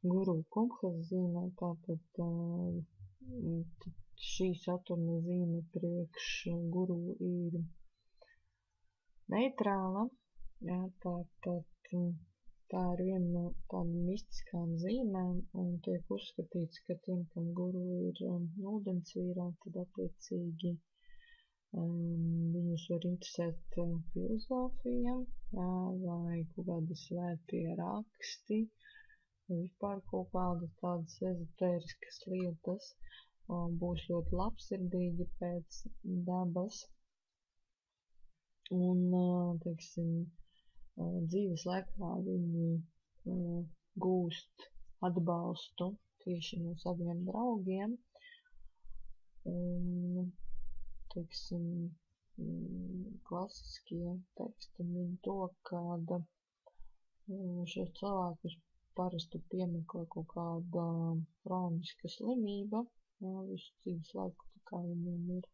Guru Kumbhas zīmē, tātad šī Saturna zīme priekš guru ir neitrāla, jā, tātad tā ir viena no tādām mistiskām zīmēm un tiek uzskatīts, ka tiem, kam guru ir ūdensvīrā, tad attiecīgi viņus var interesēt filozofija, jā, vai kaut kādi svētie raksti, vispār kaut kādas tādas ezotēriskas lietas, būs ļoti labsirdīgi pēc dabas un, teiksim, dzīves laikā viņi gūst atbalstu tieši no saviem draugiem un, teiksim, klasiskie teksti min to, kāda šos cilvēkus parasti piemeklē kaut kāda kroniska slimība, jā, visu dzīves laiku, tā kā viņiem ir,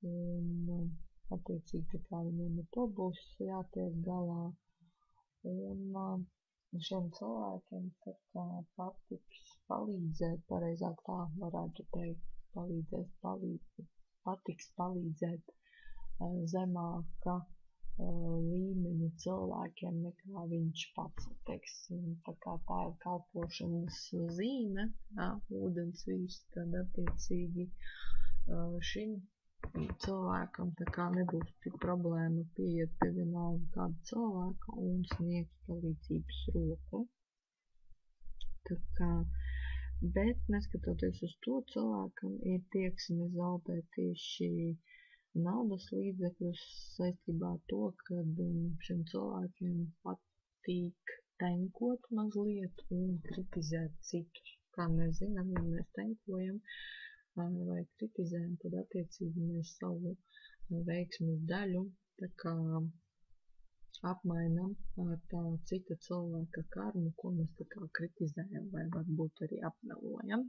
un attiecīgi, tā kā viņiem ar to būs jātiek galā, un šiem cilvēkiem tā kā pareizāk tā varētu teikt, patiks palīdzēt zemāka līmeņa cilvēkiem nekā viņš pats, teiksim, tā kā tā ir kalpošanas zīme, jā, ūdensvīrs, tad attiecīgi šim cilvēkam tā kā nebūs tik problēma pieiet pie vienalga kāda cilvēka un sniegt palīdzības roku. Tā kā, bet neskatoties uz to, cilvēkam ir tieksme zaudēt tieši naudas līdzekļus saistībā ar to, ka šiem cilvēkiem patīk tenkot mazliet un kritizēt citus. Kā mēs zinām, ja mēs tenkojam vai kritizējam, tad attiecīgi mēs savu veiksmes daļu tā kā apmainam ar tā cita cilvēka karmu, ko mēs tā kā kritizējam vai varbūt arī apmelojam.